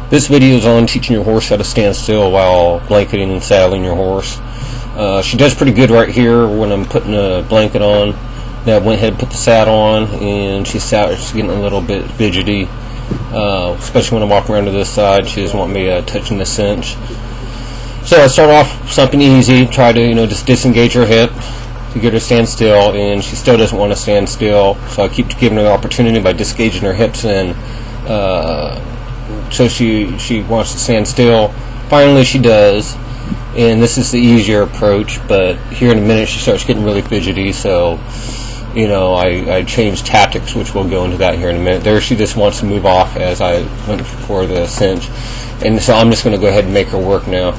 This video is on teaching your horse how to stand still while blanketing and saddling your horse. She does pretty good right here when I'm putting a blanket on. Now I went ahead and put the saddle on, and she's getting a little bit fidgety, especially when I walk around to this side. She doesn't want me touching the cinch. So I start off with something easy, try to just disengage her hip to get her to stand still, and she still doesn't want to stand still. So I keep giving her the opportunity by disengaging her hips and so she wants to stand still. Finally she does, and this is the easier approach, but here in a minute she starts getting really fidgety, so I changed tactics, which we'll go into that here in a minute. There she just wants to move off as I went for the cinch, and so I'm just going to go ahead and make her work now.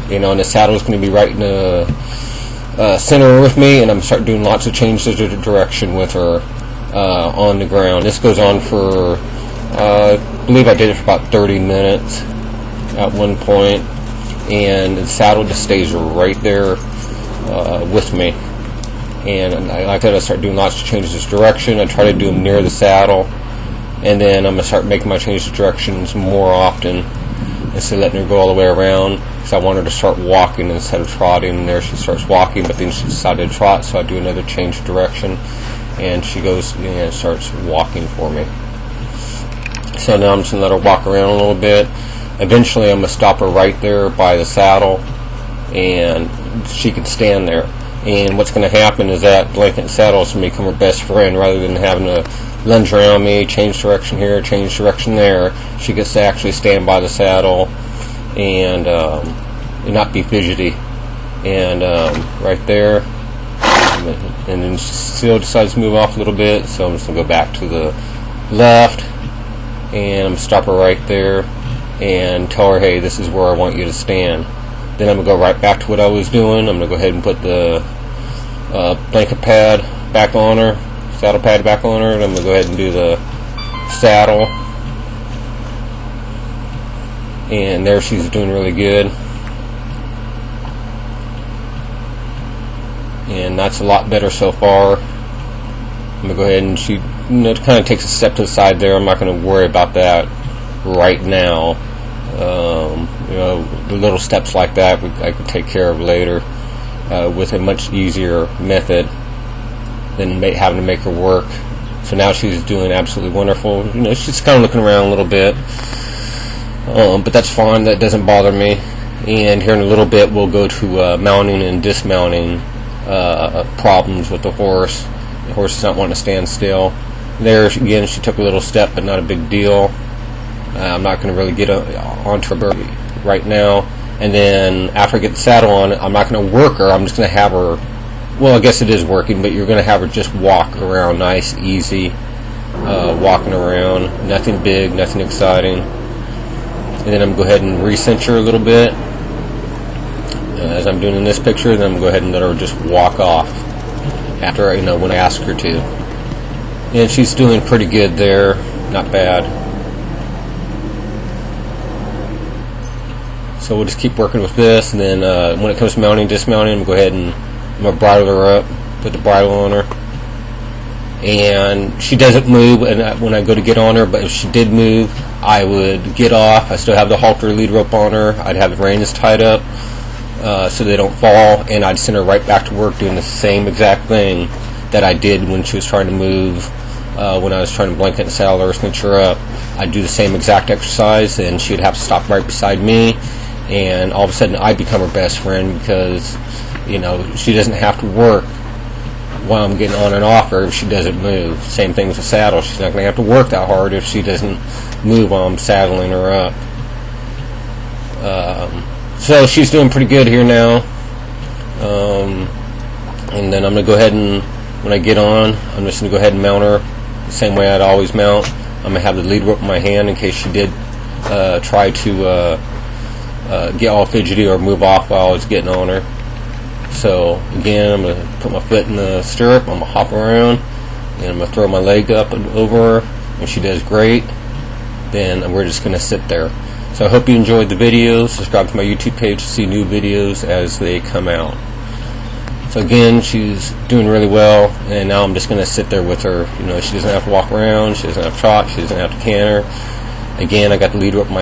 And the saddle is going to be right in the center with me, and I'm starting doing lots of changes of direction with her on the ground. This goes on for I believe I did it for about 30 minutes at one point, and the saddle just stays right there with me. And I gotta start doing lots of changes of direction. I try to do them near the saddle, and then I'm gonna start making my changes of directions more often instead of letting her go all the way around, because I want her to start walking instead of trotting. And there she starts walking, but then she decided to trot, so I do another change of direction, and she goes and starts walking for me. So now I'm just going to let her walk around a little bit. Eventually I'm going to stop her right there by the saddle, and she can stand there. And what's going to happen is that blanket and saddle is going to become her best friend. Rather than having to lunge around me, change direction here, change direction there, she gets to actually stand by the saddle and not be fidgety. And right there, and then she still decides to move off a little bit, so I'm just going to go back to the left, and I'm going to stop her right there and tell her, hey, this is where I want you to stand. Then I'm going to go right back to what I was doing. I'm going to go ahead and put the blanket pad back on her, saddle pad back on her, and I'm going to go ahead and do the saddle. And there she's doing really good. And that's a lot better so far. I'm going to go ahead and she it kind of takes a step to the side there. I'm not going to worry about that right now. The little steps like that I could take care of later with a much easier method than having to make her work. So now she's doing absolutely wonderful. She's kind of looking around a little bit, but that's fine. That doesn't bother me. And here in a little bit we'll go to mounting and dismounting problems with the horse. The horse is not wanting to stand still. There again, she took a little step, but not a big deal. I'm not going to really get onto her right now. And then after I get the saddle on, I'm not going to work her. I'm just going to have her, well, I guess it is working, but you're going to have her just walk around nice, easy, walking around. Nothing big, nothing exciting. And then I'm going to go ahead and re-cinch her a little bit, as I'm doing in this picture. Then I'm going to go ahead and let her just walk off after, when I ask her to. And she's doing pretty good there, not bad. So we'll just keep working with this, and then when it comes to mounting, dismounting, I'm going to go ahead and I'm going to bridle her up, put the bridle on her. And she doesn't move when I go to get on her, but if she did move, I would get off. I still have the halter lead rope on her. I'd have the reins tied up so they don't fall, and I'd send her right back to work doing the same exact thing that I did when she was trying to move. When I was trying to blanket and saddle her or cinch her up, I'd do the same exact exercise, and she'd have to stop right beside me, and all of a sudden I'd become her best friend, because she doesn't have to work while I'm getting on and off her if she doesn't move. Same thing with the saddle. She's not going to have to work that hard if she doesn't move while I'm saddling her up. So she's doing pretty good here now. And then I'm going to go ahead and, when I get on, I'm just going to go ahead and mount her the same way I'd always mount. I'm going to have the lead rope in my hand in case she did try to get all fidgety or move off while I was getting on her. So again, I'm going to put my foot in the stirrup, I'm going to hop around, and I'm going to throw my leg up and over her. When she does great, then we're just going to sit there. So I hope you enjoyed the video. Subscribe to my YouTube page to see new videos as they come out. So again, she's doing really well, and now I'm just going to sit there with her. She doesn't have to walk around, she doesn't have to trot, she doesn't have to canter. Again, I got the lead rope in my